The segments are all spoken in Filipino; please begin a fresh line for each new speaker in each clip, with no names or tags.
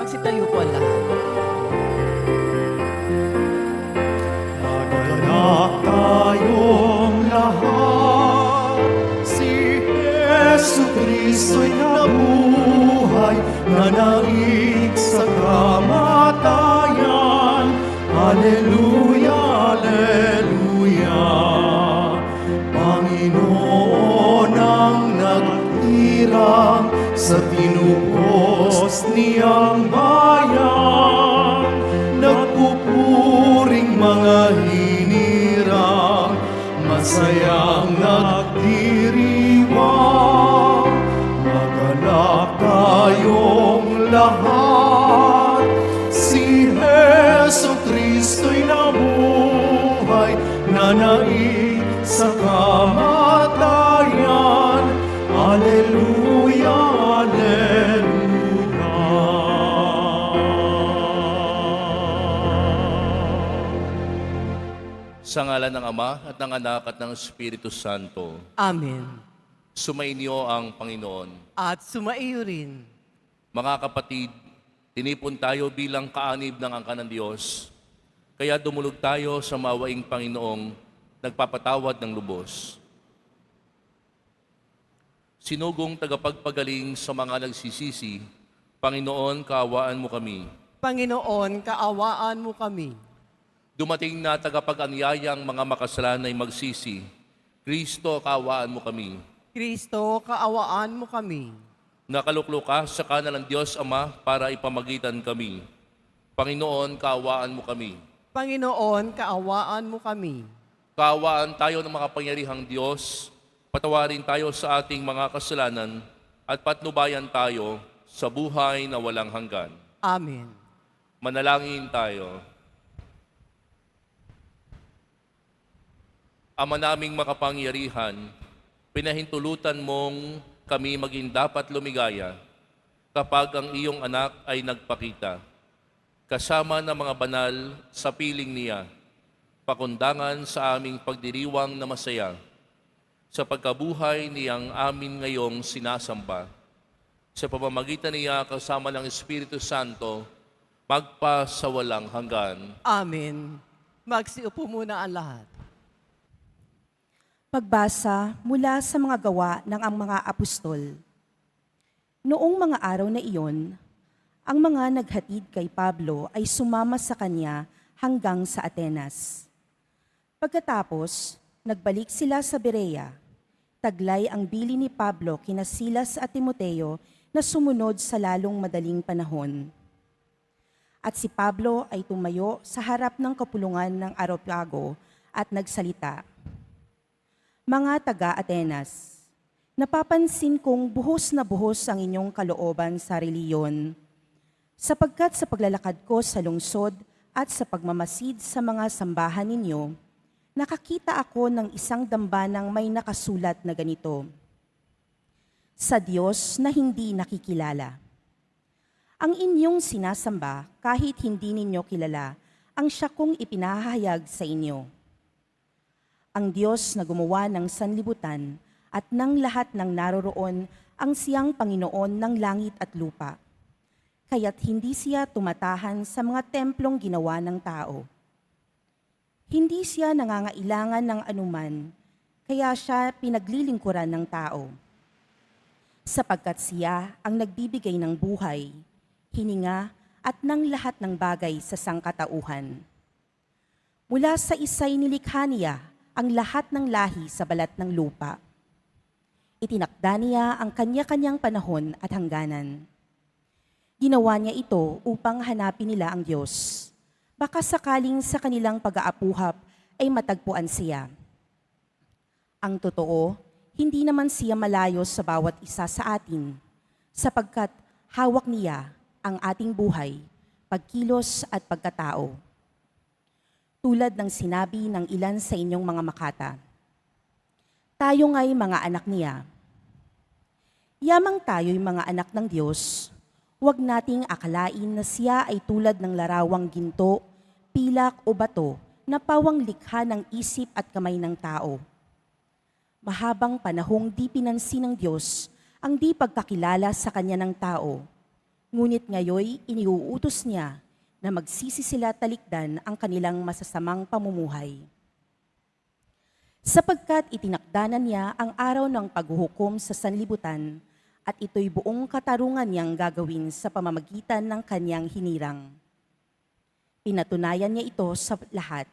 Magsitayo po ang lahat.
Naganap tayong lahat, si Jesu Kristo'y nabuhay, nanaig sa kamatayan. Alleluia, Alleluia. Panginoon ang nagtirang sa tinubos niyang bayan, nagpupuring mga hinirang, masayang nagdiriwang. Maganap tayong lahat, si Jesu Kristo'y nabuhay, nanaig sa kamatayan. Alleluia, Alleluia.
Sa ngalan ng Ama at ng Anak at ng Espiritu Santo,
Amen.
sumainyo ang Panginoon.
At sumaiyo rin.
Mga kapatid, tinipon tayo bilang kaanib ng angkan ng Diyos. Kaya dumulog tayo sa mawaing Panginoong nagpapatawad ng lubos. Sinugong tagapagpagaling sa mga nagsisisi, Panginoon, kaawaan mo kami.
Panginoon, kaawaan mo kami.
Dumating na tagapag-anyayang mga makasalanay magsisi, Kristo, kaawaan mo kami.
Kristo, kaawaan mo kami.
Nakaluklo ka sa kanan ng Diyos Ama para ipamagitan kami. Panginoon, kaawaan mo kami.
Panginoon, kaawaan mo kami.
Kaawaan tayo ng makapangyarihang Diyos, patawarin tayo sa ating mga kasalanan at patnubayan tayo sa buhay na walang hanggan.
Amen.
Manalangin tayo. Ama naming makapangyarihan, pinahintulutan mong kami maging dapat lumigaya kapag ang iyong anak ay nagpakita. kasama ng mga banal sa piling niya, pakundangan sa aming pagdiriwang na masaya, sa pagkabuhay niyang amin ngayong sinasamba. Sa pamamagitan niya kasama ng Espiritu Santo, magpasawalang hanggan.
Amen. Magsiupo muna ang lahat.
Pagbasa mula sa mga gawa ng ang mga apostol. Noong mga araw na iyon, ang mga naghatid kay Pablo ay sumama sa kanya hanggang sa Atenas. Pagkatapos, nagbalik sila sa Berea. Taglay ang bili ni Pablo kina Silas at Timoteo na sumunod sa lalong madaling panahon. At si Pablo ay tumayo sa harap ng kapulungan ng Areopago at nagsalita, "Mga taga-Atenas, napapansin kong buhos na buhos ang inyong kalooban sa reliyon, sapagkat sa paglalakad ko sa lungsod at sa pagmamasid sa mga sambahan ninyo, nakakita ako ng isang dambanang may nakasulat na ganito, sa Diyos na hindi nakikilala. Ang inyong sinasamba kahit hindi ninyo kilala, ang siya kong ipinahayag sa inyo. Ang Diyos na gumawa ng sanlibutan at ng lahat ng naroroon ang siyang Panginoon ng langit at lupa. Kaya't hindi siya tumatahan sa mga templong ginawa ng tao. Hindi siya nangangailangan ng anuman, kaya siya pinaglilingkuran ng tao. Sapagkat siya ang nagbibigay ng buhay, hininga at ng lahat ng bagay sa sangkatauhan. Mula sa isa'y nilikha niya ang lahat ng lahi sa balat ng lupa. Itinakda niya ang kanya-kanyang panahon at hangganan. Ginawa niya ito upang hanapin nila ang Diyos. Baka sakaling sa kanilang pag-aapuhap ay matagpuan siya. Ang totoo, hindi naman siya malayo sa bawat isa sa atin, sapagkat hawak niya ang ating buhay, pagkilos at pagkatao. Tulad ng sinabi ng ilan sa inyong mga makata, tayo nga'y mga anak niya. Yamang tayo'y mga anak ng Diyos, huwag nating akalain na siya ay tulad ng larawang ginto, pilak o bato na pawang likha ng isip at kamay ng tao. Mahabang panahong di pinansin ng Diyos ang di pagkakilala sa kanya ng tao, ngunit ngayoy iniuutos niya na magsisi sila talikdan ang kanilang masasamang pamumuhay. Sapagkat itinakdanan niya ang araw ng paghuhukom sa sanlibutan at ito'y buong katarungan niyang gagawin sa pamamagitan ng kanyang hinirang. Pinatunayan niya ito sa lahat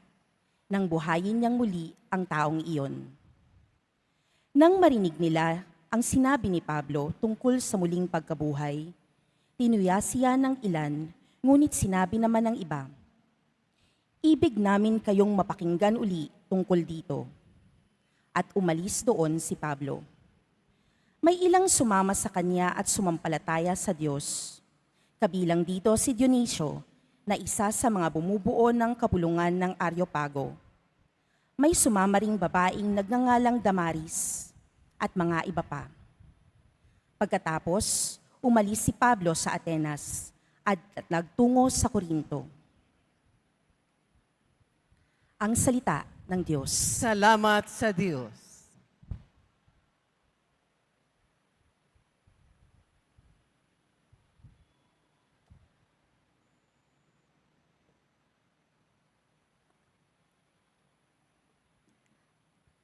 nang buhayin niyang muli ang taong iyon. Nang marinig nila ang sinabi ni Pablo tungkol sa muling pagkabuhay, tinuya siya ng ilan, ngunit sinabi naman ng iba, ibig namin kayong mapakinggan uli tungkol dito. At umalis doon si Pablo. May ilang sumama sa kanya at sumampalataya sa Diyos. Kabilang dito si Dionisio, na isa sa mga bumubuo ng kapulungan ng Areopago. May sumama ring babaeng nagngangalang Damaris at mga iba pa. Pagkatapos, umalis si Pablo sa Atenas at nagtungo sa Corinto. Ang salita ng Diyos.
Salamat sa Diyos.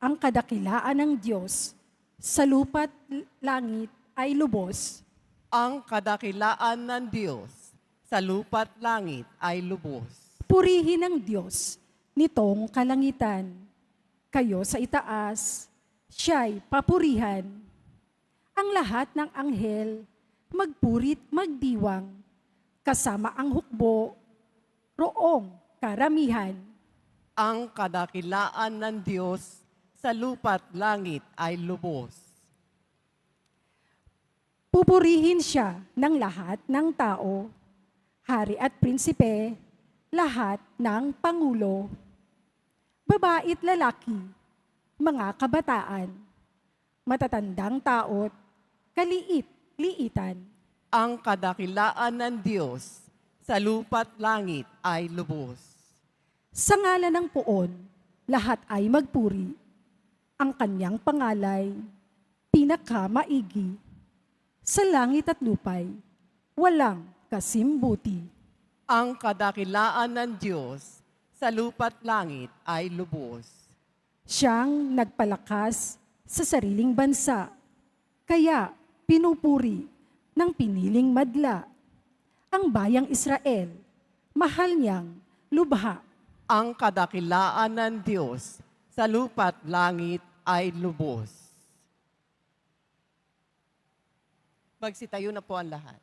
Ang kadakilaan ng Diyos sa lupa't langit ay lubos.
Ang kadakilaan ng Diyos sa lupa't langit ay lubos.
Purihin ang Diyos nitong kalangitan. Kayo sa itaas, siya'y papurihan. Ang lahat ng anghel, magpurit magdiwang, kasama ang hukbo, roong karamihan.
Ang kadakilaan ng Diyos sa lupa't langit ay lubos.
Pupurihin siya ng lahat ng tao, hari at prinsipe, lahat ng pangulo, babae't lalaki, mga kabataan, matatandang tao't kaliit-liitan.
Ang kadakilaan ng Diyos sa lupa't langit ay lubos.
Sa ngalan ng Poon, lahat ay magpuri. Ang kanyang pangalay, pinakamaigi. Sa langit at lupay, walang kasimbuti.
Ang kadakilaan ng Diyos sa lupa't langit ay lubos.
Siyang nagpalakas sa sariling bansa, kaya pinupuri ng piniling madla. Ang bayang Israel, mahal niyang lubha.
Ang kadakilaan ng Diyos sa lupa't langit ay lubos. Magsitayo na po ang lahat.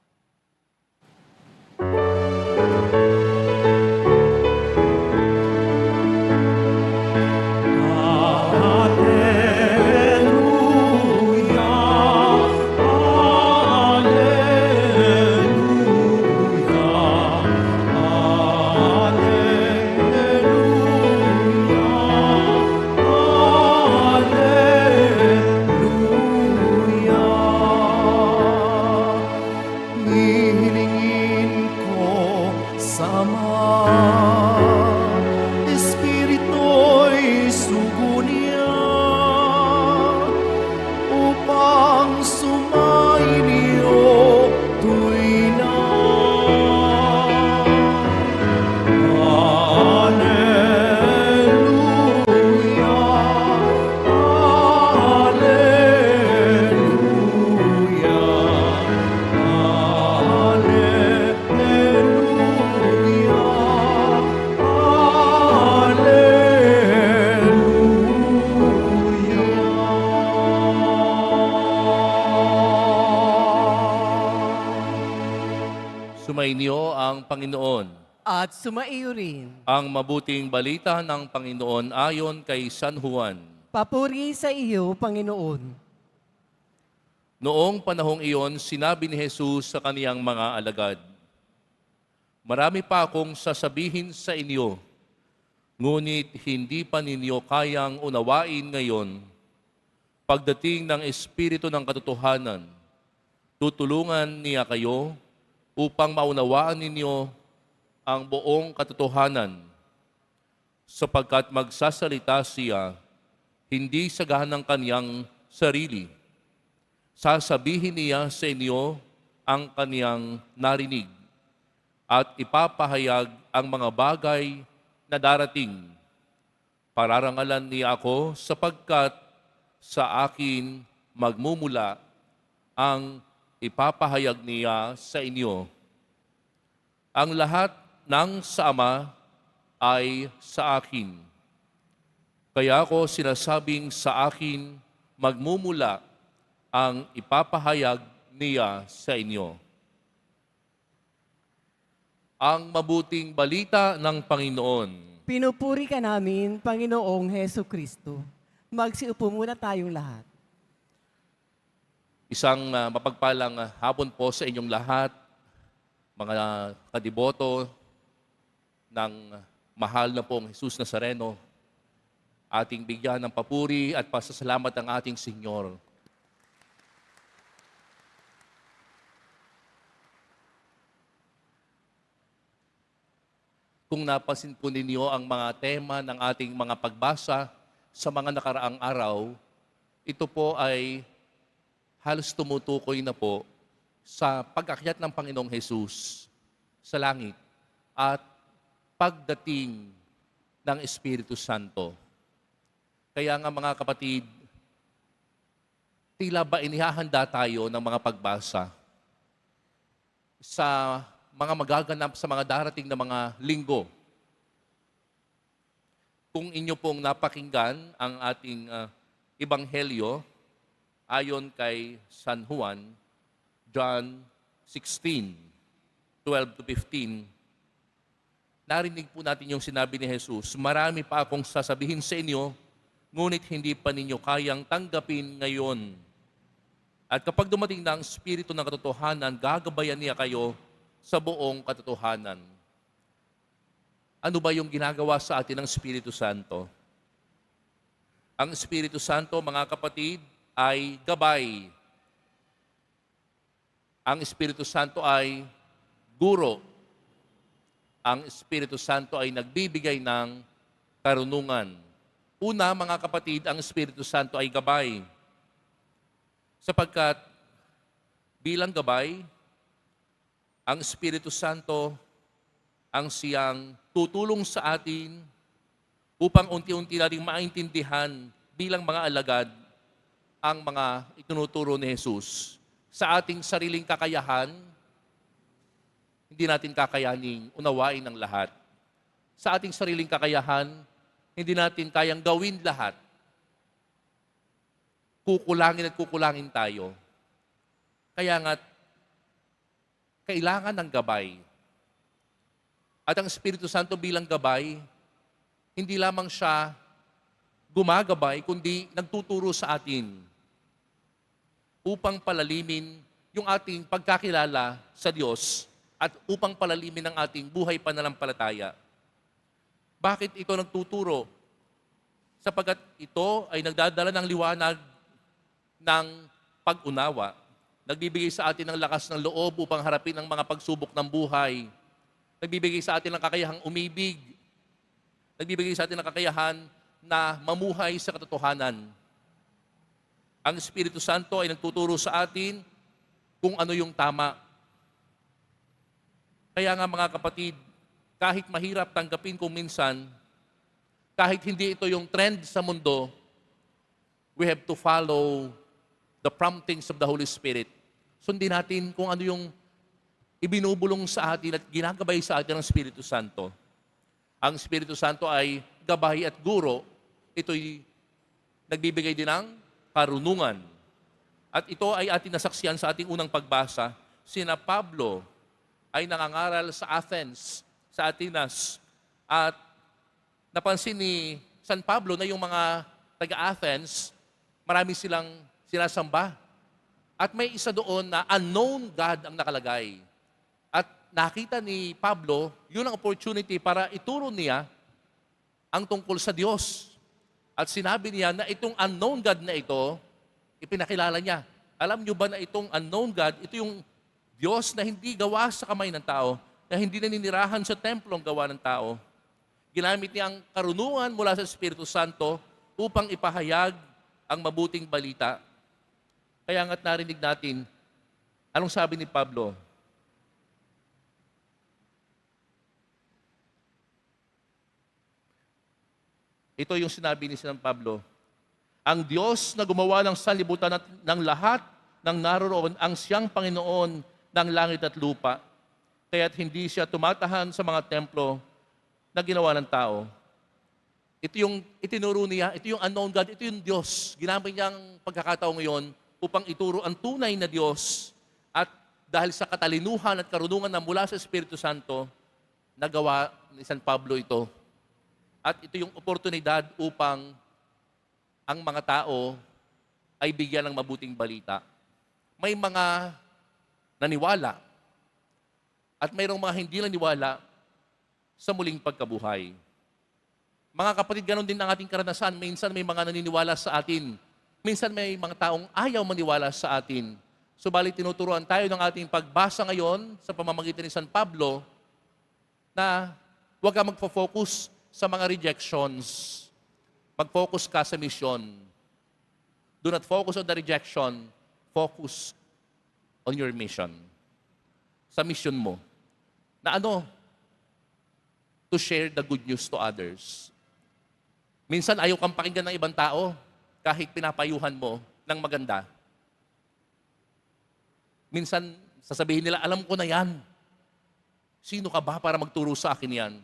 Hihilingin ko sa Ama, Espiritu'y sugo niya, upang sumayin niyo tuwi na. Alleluia, Alleluia,
Sumainyo ang Panginoon.
At sumaiyo rin.
Ang mabuting balita ng Panginoon ayon kay San Juan.
Papuri sa iyo, Panginoon.
Noong panahong iyon, sinabi ni Jesus sa kaniyang mga alagad, "Marami pa akong sasabihin sa inyo, ngunit hindi pa ninyo kayang unawain ngayon. Pagdating ng Espiritu ng Katotohanan, tutulungan niya kayo upang maunawaan ninyo ang buong katotohanan, sapagkat magsasalita siya hindi sa gahan ng kaniyang sarili. Sasabihin niya sa inyo ang kaniyang narinig at ipapahayag ang mga bagay na darating. Pararangalan niya ako sapagkat sa akin magmumula ang ipapahayag niya sa inyo. Ang lahat ng sa Ama ay sa akin. Kaya ako sinasabing sa akin magmumula ang ipapahayag niya sa inyo." Ang mabuting balita ng Panginoon.
Pinupuri ka namin, Panginoong Heso Kristo. Magsiupo muna tayong lahat.
Isang mapagpalang hapon po sa inyong lahat, mga kadiboto ng mahal na pong Jesus Nazareno. Ating bigyan ng papuri at pasasalamat ang ating Senyor. Kung napansin po ninyo ang mga tema ng ating mga pagbasa sa mga nakaraang araw, ito po ay halos tumutukoy na po sa pag-akyat ng Panginoong Jesus sa langit at pagdating ng Espiritu Santo. Kaya nga mga kapatid, tila ba inihahanda tayo ng mga pagbasa sa mga magaganap sa mga darating na mga linggo. Kung inyo pong napakinggan ang ating ebanghelyo, ayon kay San Juan, John 16, 12 to 15, narinig po natin yung sinabi ni Jesus, "Marami pa akong sasabihin sa inyo, ngunit hindi pa ninyo kayang tanggapin ngayon. At kapag dumating na ang Espiritu ng Katotohanan, gagabayan niya kayo sa buong katotohanan." Ano ba yung ginagawa sa atin ng Espiritu Santo? Ang Espiritu Santo, mga kapatid, ay gabay. Ang Espiritu Santo ay guro. ang Espiritu Santo ay nagbibigay ng karunungan. Una, mga kapatid, ang Espiritu Santo ay gabay. Sapagkat bilang gabay, ang Espiritu Santo ang siyang tutulong sa atin upang unti-unti nating maintindihan bilang mga alagad ang mga itinuturo ni Jesus. Sa ating sariling kakayahan, hindi natin kakayaning unawain ang lahat. Sa ating sariling kakayahan, hindi natin kayang gawin lahat. Kukulangin tayo. Kaya nga, kailangan ng gabay. At ang Espiritu Santo bilang gabay, hindi lamang siya gumagabay, kundi nagtuturo sa atin upang palalimin yung ating pagkakilala sa Diyos at upang palalimin ang ating buhay pananampalataya. Bakit ito nagtuturo? Sapagkat ito ay nagdadala ng liwanag ng pag-unawa. Nagbibigay sa atin ng lakas ng loob upang harapin ang mga pagsubok ng buhay. Nagbibigay sa atin ng kakayahang umibig. Nagbibigay sa atin ng kakayahan na mamuhay sa katotohanan. Ang Espiritu Santo ay nagtuturo sa atin kung ano yung tama. Kaya nga mga kapatid, kahit mahirap tanggapin kung minsan, kahit hindi ito yung trend sa mundo, we have to follow the promptings of the Holy Spirit. Sundin natin kung ano yung ibinubulong sa atin at ginagabay sa atin ng Espiritu Santo. Ang Espiritu Santo ay gabay at guro. Ito'y nagbibigay din ng karunungan. At ito ay ating nasaksiyan sa ating unang pagbasa. Sina Pablo ay nangangaral sa Athens, sa Atenas. At napansin ni San Pablo na yung mga taga-Athens, marami silang sinasamba. At may isa doon na unknown God ang nakalagay. At nakita ni Pablo, yun ang opportunity para ituro niya ang tungkol sa Diyos. At sinabi niya na itong unknown God na ito, ipinakilala niya. Alam niyo ba na itong unknown God, ito yung Diyos na hindi gawa sa kamay ng tao, na hindi naninirahan sa templong gawa ng tao. Ginamit niya ang karunungan mula sa Espiritu Santo upang ipahayag ang mabuting balita. Kaya nga't narinig natin, anong sabi ni Pablo? Ito yung sinabi ni San Pablo. Ang Diyos na gumawa ng sanlibutan at ng lahat ng naroroon ang siyang Panginoon ng langit at lupa. Kaya't hindi siya tumatahan sa mga templo na ginawa ng tao. Ito yung itinuro niya, ito yung unknown God, ito yung Diyos. Ginamit niya ang pagkakataon ngayon upang ituro ang tunay na Diyos. At dahil sa katalinuhan at karunungan na mula sa Espiritu Santo, nagawa ni San Pablo ito. At ito yung oportunidad upang ang mga tao ay bigyan ng mabuting balita. May mga naniwala at mayroong mga hindi naniwala sa muling pagkabuhay. Mga kapatid, ganoon din ang ating karanasan. Minsan may mga naniniwala sa atin. Minsan may mga taong ayaw maniwala sa atin. Subalit tinuturuan tayo ng ating pagbasa ngayon sa pamamagitan ni San Pablo na huwag ka magpo-focus sa mga rejections. Mag-focus ka sa mission. Do not focus on the rejection. Focus on your mission. Sa mission mo. Na ano? To share the good news to others. Minsan ayaw kang pakinggan ng ibang tao kahit pinapayuhan mo ng maganda. Minsan sasabihin nila, alam ko na yan. Sino ka ba para magturo sa akin yan?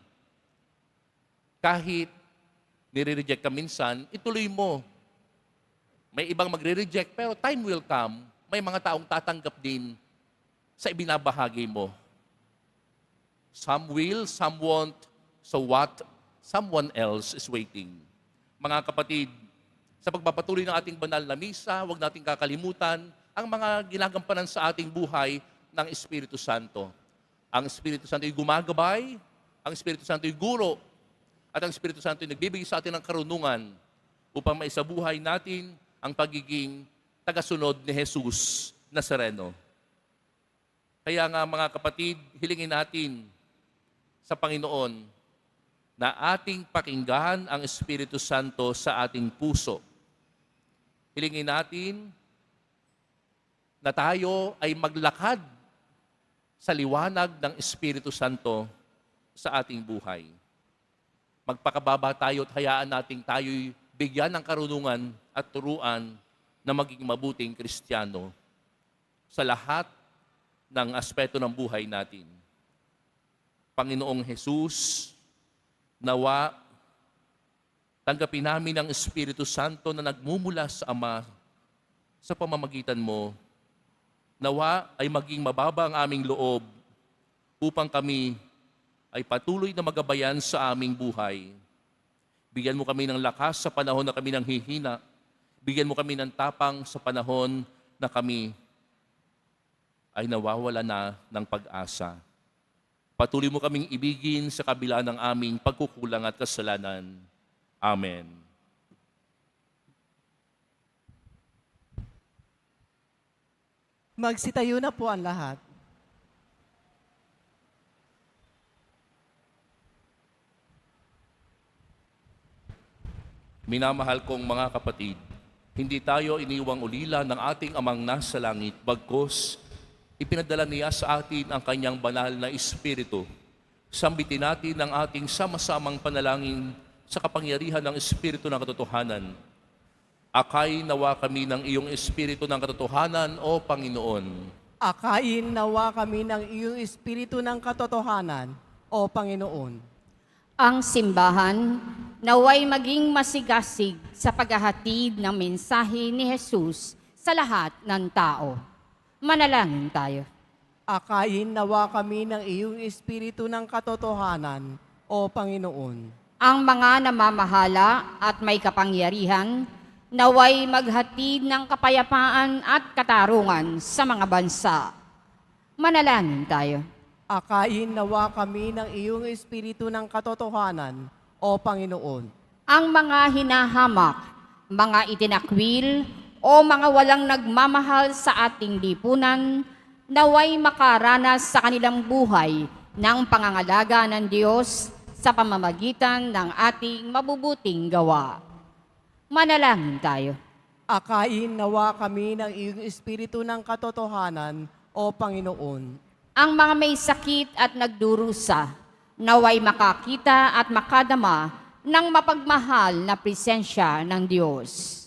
Kahit nire-reject ka minsan, ituloy mo. May ibang magre-reject, pero time will come, may mga taong tatanggap din sa ibinabahagi mo. Some will, some won't. So what? Someone else is waiting. Mga kapatid, sa pagpapatuloy ng ating banal na misa, huwag nating kakalimutan ang mga ginagampanan sa ating buhay ng Espiritu Santo. Ang Espiritu Santo ay gumagabay, ang Espiritu Santo ay guro, at ang Espiritu Santo ay nagbibigay sa atin ng karunungan upang maisabuhay natin ang pagiging tagasunod ni Jesus Nazareno. Kaya nga mga kapatid, hilingin natin sa Panginoon na ating pakinggan ang Espiritu Santo sa ating puso. Hilingin natin na tayo ay maglakad sa liwanag ng Espiritu Santo sa ating buhay. Magpakababa tayo at hayaan nating tayo'y bigyan ng karunungan at turuan na maging mabuting Kristiyano sa lahat ng aspeto ng buhay natin. Panginoong Jesus, nawa tanggapin namin ang Espiritu Santo na nagmumula sa Ama sa pamamagitan mo. Nawa ay maging mababa ang aming loob upang kami ay patuloy na magabayan sa aming buhay. Bigyan mo kami ng lakas sa panahon na kami nang hihina. Bigyan mo kami ng tapang sa panahon na kami ay nawawala na ng pag-asa. Patuloy mo kaming ibigin sa kabila ng aming pagkukulang at kasalanan. Amen.
Magsitayo na po ang lahat.
Minamahal kong mga kapatid, hindi tayo iniwang ulila ng ating Amang nasa langit, bagkus ipinadala niya sa atin ang kanyang banal na Espiritu. Sambitin natin ang ating sama-samang panalangin sa kapangyarihan ng Espiritu ng katotohanan. Akay nawa kami ng iyong Espiritu ng katotohanan, O Panginoon.
Akayin nawa kami ng iyong Espiritu ng katotohanan, O Panginoon.
Ang simbahan naway maging masigasig sa paghahatid ng mensahe ni Jesus sa lahat ng tao. Manalangin tayo.
Akayin nawa kami ng iyong Espiritu ng katotohanan, O Panginoon.
Ang mga namamahala at may kapangyarihan naway maghatid ng kapayapaan at katarungan sa mga bansa. Manalangin tayo.
Akayin nawa kami ng iyong Espiritu ng katotohanan, O Panginoon.
Ang mga hinahamak, mga itinakwil, o mga walang nagmamahal sa ating lipunan, naway makaranas sa kanilang buhay ng pangangalaga ng Diyos sa pamamagitan ng ating mabubuting gawa. Manalangin tayo.
Akayin nawa kami ng iyong Espiritu ng katotohanan, O Panginoon.
Ang mga may sakit at nagdurusa, naway makakita at makadama ng mapagmahal na presensya ng Diyos.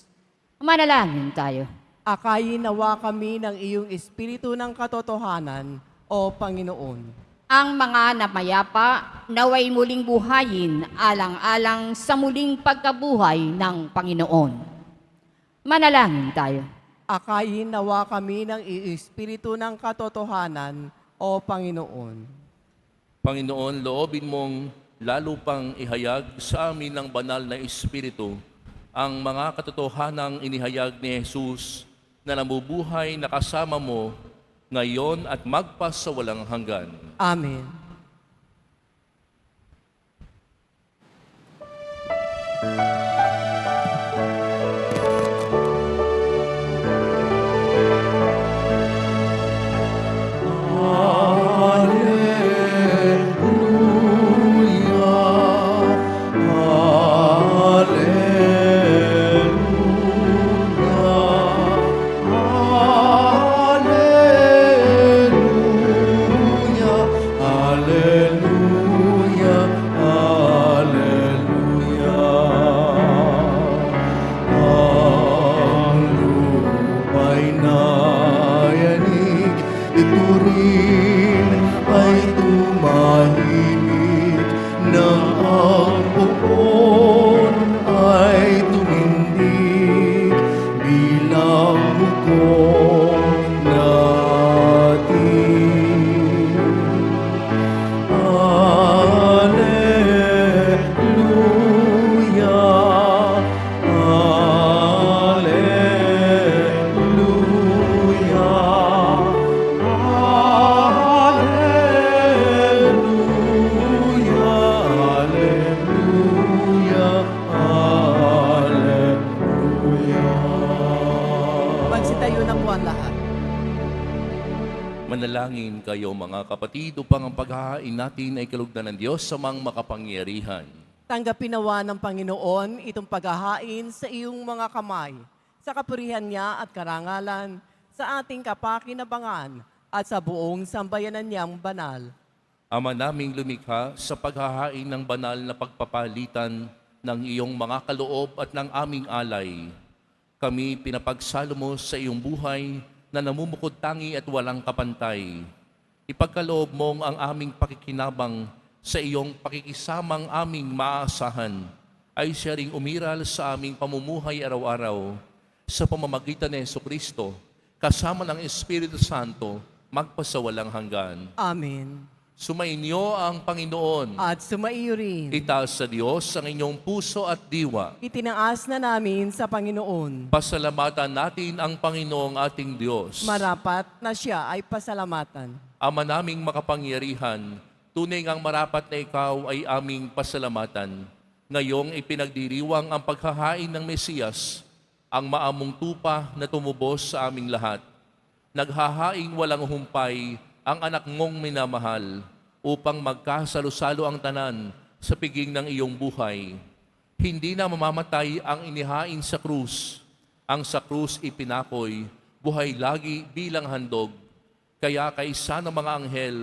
Manalangin tayo.
Akayin nawa kami ng iyong Espiritu ng katotohanan, O Panginoon.
Ang mga namayapa, naway muling buhayin alang-alang sa muling pagkabuhay ng Panginoon. Manalangin tayo.
Akayin nawa kami ng iyong Espiritu ng katotohanan, O Panginoon.
Panginoon, loobin mong lalo pang ihayag sa amin ng banal na Espiritu ang mga katotohanang inihayag ni Jesus na namubuhay na kasama mo ngayon at magpas sa walang hanggan.
Amen.
Manalangin kayo mga kapatid upang ang paghahain natin ay kalugdan ng Diyos sa mga makapangyarihan.
Tanggapin nawa ng Panginoon itong paghahain sa iyong mga kamay, sa kapurihan niya at karangalan, sa ating kapakinabangan at sa buong sambayanan niyang banal.
Ama naming lumikha, sa paghahain ng banal na pagpapalitan ng iyong mga kaloob at ng aming alay, kami pinapagsalo mo sa iyong buhay na namumukod tangi at walang kapantay. Ipagkaloob mong ang aming pakikinabang sa iyong pakikisamang aming maaasahan ay siya ring umiral sa aming pamumuhay araw-araw sa pamamagitan ni Jesucristo kasama ng Espiritu Santo magpasawalang hanggan.
Amen.
Sumainyo ang Panginoon.
At sumaiyo rin.
Itaas sa Diyos ang inyong puso at diwa.
Itinaas na namin sa Panginoon.
Pasalamatan natin ang Panginoong ating Diyos.
Marapat na siya ay pasalamatan.
Ama naming makapangyarihan, tunay ngang marapat na ikaw ay aming pasalamatan. Ngayong ipinagdiriwang ang paghahain ng Mesiyas, ang maamong tupa na tumubos sa aming lahat. Naghahaing walang humpay ang anak mong minamahal upang magkasalo-salo ang tanan sa piging ng iyong buhay. Hindi na mamamatay ang inihain sa krus. Ang sa krus ipinakoy, buhay lagi bilang handog. Kaya kaisa ng mga anghel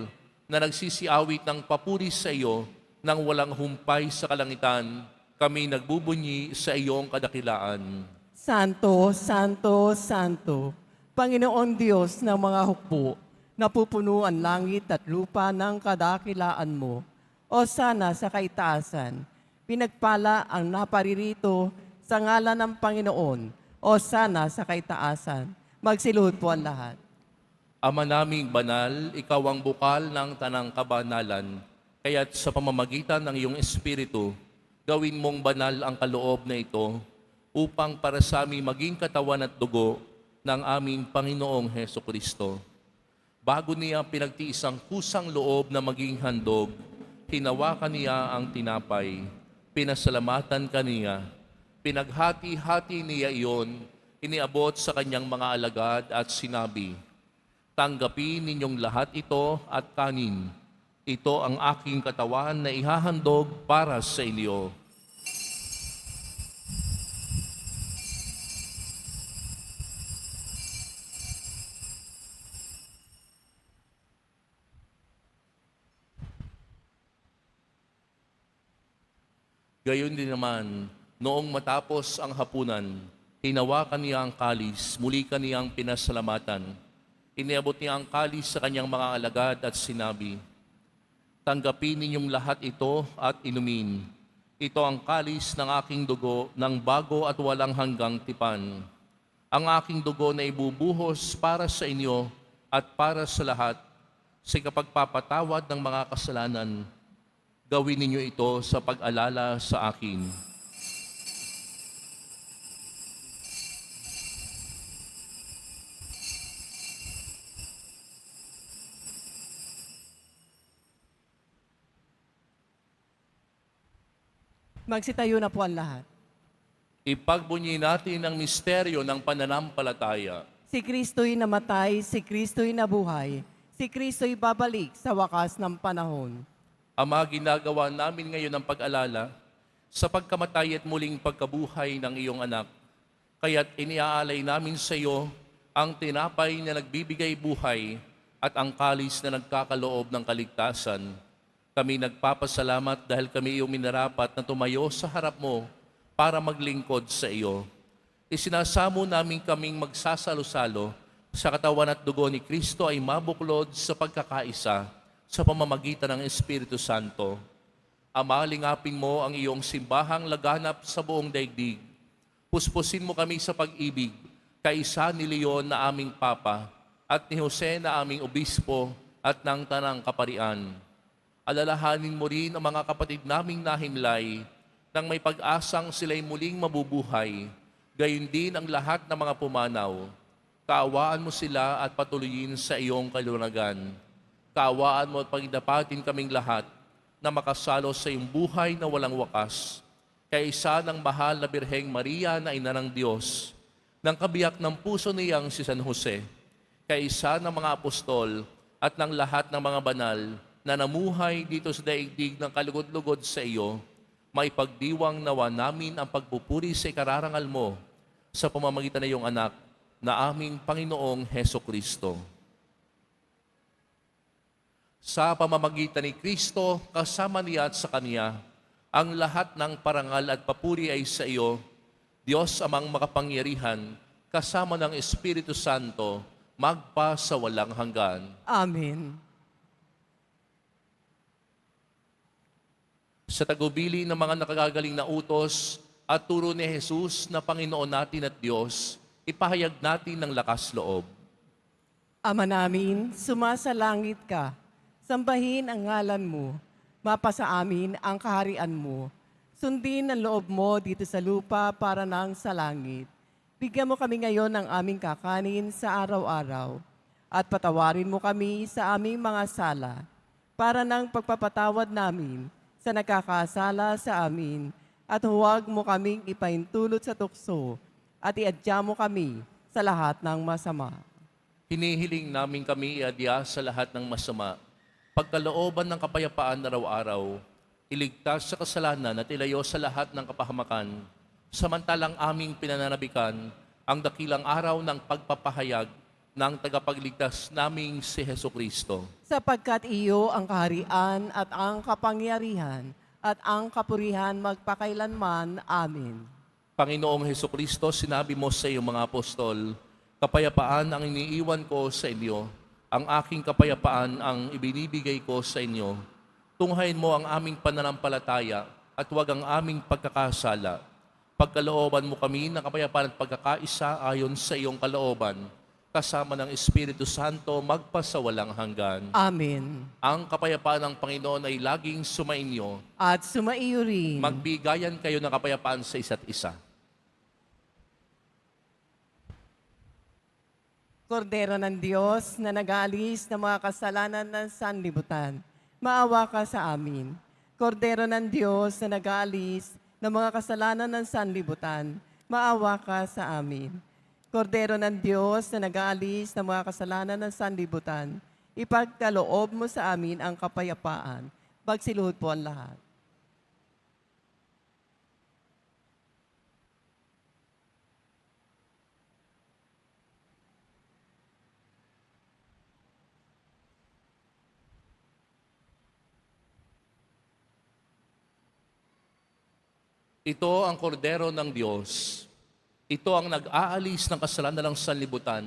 na nagsisiawit ng papuri sa iyo nang walang humpay sa kalangitan, kami nagbubunyi sa iyong kadakilaan.
Santo, Santo, Santo, Panginoon Diyos ng mga hukbo, napupuno ang langit at lupa ng kadakilaan mo. O sana sa kaitaasan, pinagpala ang naparirito sa ngalan ng Panginoon. O sana sa kaitaasan, magsiluhod po ang lahat.
Ama naming banal, ikaw ang bukal ng tanang kabanalan, kaya't sa pamamagitan ng iyong Espiritu, gawin mong banal ang kaloob na ito upang para sa aming maging katawan at dugo ng aming Panginoong Hesukristo. Bago niya pinagtiis ang kusang loob na maging handog, hinawakan niya ang tinapay, pinasalamatan kaniya, pinaghati-hati niya iyon, iniabot sa kanyang mga alagad at sinabi, "Tanggapin ninyong lahat ito at kanin. Ito ang aking katawan na ihahandog para sa inyo." Gayon din naman, noong matapos ang hapunan, hinawakan niya ang kalis, muli kaniyang pinasalamatan. Iniabot niya ang kalis sa kanyang mga alagad at sinabi, "Tanggapin ninyong lahat ito at inumin. Ito ang kalis ng aking dugo ng bago at walang hanggang tipan. Ang aking dugo na ibubuhos para sa inyo at para sa lahat sa kapagpapatawad ng mga kasalanan. Gawin ninyo ito sa pag-alala sa akin."
Magsitayo na po ang lahat.
Ipagbunyi natin ang misteryo ng pananampalataya.
Si Kristo'y namatay, si Kristo'y nabuhay, si Kristo'y babalik sa wakas ng panahon.
Ama, ginagawa namin ngayon ang pag-alala sa pagkamatay at muling pagkabuhay ng iyong anak. Kaya't iniaalay namin sa iyo ang tinapay na nagbibigay buhay at ang kalis na nagkakaloob ng kaligtasan. Kami nagpapasalamat dahil kami iyong minarapat na tumayo sa harap mo para maglingkod sa iyo. Isinasamo namin kaming magsasalo-salo sa katawan at dugo ni Kristo ay mabuklod sa pagkakaisa sa pamamagitan ng Espiritu Santo. Ama, lingapin mo ang iyong simbahang laganap sa buong daigdig. Puspusin mo kami sa pag-ibig, kaisa ni Leon na aming Papa at ni Jose na aming Obispo at ng Tanang Kaparian. Alalahanin mo rin ang mga kapatid naming nahimlay nang may pag-asang sila'y muling mabubuhay, gayon din ang lahat ng mga pumanaw. Kaawaan mo sila at patuloyin sa iyong kalunagan. Kaawaan mo at pagdapatin kaming lahat na makasalo sa iyong buhay na walang wakas. Kaisa ng mahal na Birheng Maria na ina ng Diyos, ng kabiyak ng puso niyang si San Jose, kaisa ng mga apostol at ng lahat ng mga banal na namuhay dito sa daigdig ng kalugod-lugod sa iyo, maipagdiwang nawa namin ang pagpupuri sa ikararangal mo sa pamamagitan ng iyong anak na aming Panginoong Heso Kristo. Sa pamamagitan ni Kristo, kasama niya at sa Kanya, ang lahat ng parangal at papuri ay sa iyo, Diyos amang makapangyarihan, kasama ng Espiritu Santo, magpa sa walang hanggan.
Amen.
Sa tagubili ng mga nakagagaling na utos at turo ni Jesus na Panginoon natin at Diyos, ipahayag natin ng lakas loob.
Ama namin, sumasalangit ka. Sambahin ang ngalan mo. Mapasa amin ang kaharian mo. Sundin ang loob mo dito sa lupa para nang sa langit. Bigyan mo kami ngayon ng aming kakanin sa araw-araw. At patawarin mo kami sa aming mga sala para nang pagpapatawad namin sa nagkakasala sa amin. At huwag mo kaming ipaintulot sa tukso at iadya mo kami sa lahat ng masama.
Hinihiling namin kami iadya sa lahat ng masama, pagkalooban ng kapayapaan araw-araw, iligtas sa kasalanan at ilayo sa lahat ng kapahamakan, samantalang aming pinananabikan ang dakilang araw ng pagpapahayag ng tagapagligtas naming si Heso Kristo.
Sapagkat iyo ang kaharian at ang kapangyarihan at ang kapurihan magpakailanman. Amen.
Panginoong Heso Kristo, sinabi mo sa iyong mga apostol, kapayapaan ang iniiwan ko sa inyo, ang aking kapayapaan ang ibinibigay ko sa inyo. Tunghayin mo ang aming pananampalataya at huwag ang aming pagkakasala. Pagkalooban mo kami ng kapayapaan at pagkakaisa ayon sa iyong kalooban, kasama ng Espiritu Santo magpasawalang hanggan.
Amen.
Ang kapayapaan ng Panginoon ay laging sumainyo.
At sumaiyo rin.
Magbigayan kayo ng kapayapaan sa isa't isa.
Kordero ng Diyos na nag-aalis ng mga kasalanan ng sanlibutan, maawa ka sa amin. Kordero ng Diyos na nag-aalis ng mga kasalanan ng sanlibutan, maawa ka sa amin. Kordero ng Diyos na nag-aalis ng mga kasalanan ng sanlibutan, ipagkaloob mo sa amin ang kapayapaan. Magsiluhod po ang lahat.
Ito ang kordero ng Diyos. Ito ang nag-aalis ng kasalanan ng sanlibutan.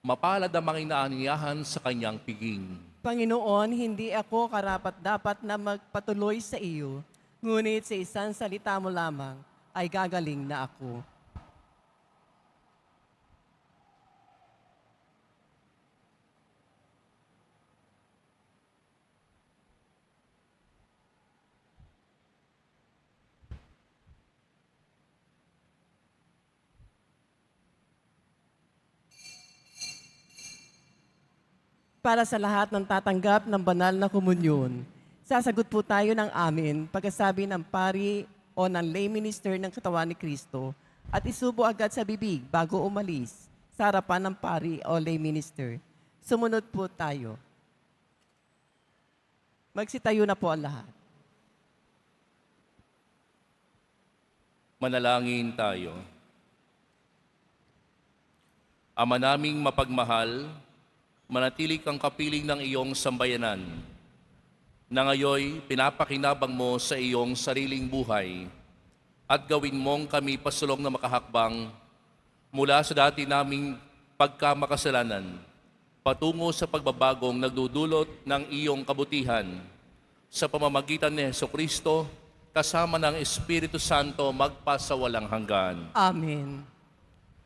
Mapalad ang mga inaaniyahan sa kanyang piging.
Panginoon, hindi ako karapat-dapat na magpatuloy sa iyo, ngunit sa isang salita mo lamang ay gagaling na ako. Para sa lahat ng tatanggap ng banal na komunyon, sasagot po tayo ng amin pagkasabi ng pari o ng lay minister ng katawan ni Kristo at isubo agad sa bibig bago umalis sa harapan ng pari o lay minister. Sumunod po tayo. Magsitayo na po ang lahat.
Manalangin tayo. Ama naming mapagmahal, manatili kang kapiling ng iyong sambayanan, na ngayoy pinapakinabang mo sa iyong sariling buhay at gawin mong kami pasulong na makahakbang mula sa dati naming pagkamakasalanan patungo sa pagbabagong nagdudulot ng iyong kabutihan sa pamamagitan ni Jesucristo kasama ng Espiritu Santo magpasawalang hanggan.
Amen.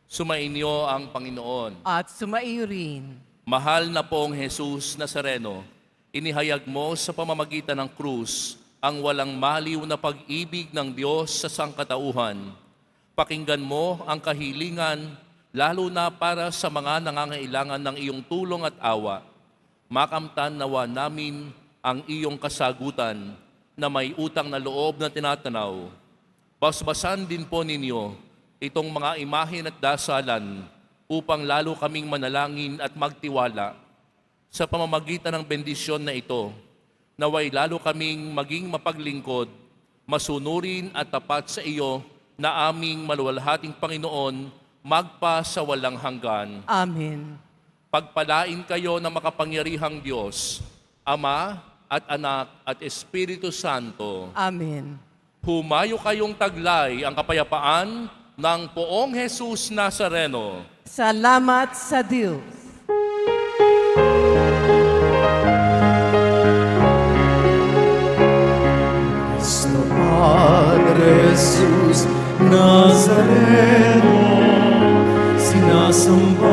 Sumainyo ang Panginoon.
At sumaiyo rin.
Mahal na pong Jesus Nazareno, inihayag mo sa pamamagitan ng krus ang walang maliw na pag-ibig ng Diyos sa sangkatauhan. Pakinggan mo ang kahilingan, lalo na para sa mga nangangailangan ng iyong tulong at awa. Makamtan nawa namin ang iyong kasagutan na may utang na loob na tinatanaw. Basbasan din po ninyo itong mga imahen at dasalan upang lalo kaming manalangin at magtiwala Sa pamamagitan ng bendisyon na ito, naway lalo kaming maging mapaglingkod, masunurin at tapat sa iyo na aming maluwalhating Panginoon, magpa sa walang hanggan.
Amen.
Pagpalain kayo ng makapangyarihang Diyos, Ama at Anak at Espiritu Santo.
Amen.
Humayo kayong taglay ang kapayapaan ng Poong Jesus Nazareno.
Salamat sa Diyos.
Cristo Padre Jesus Nazareno, sinasamba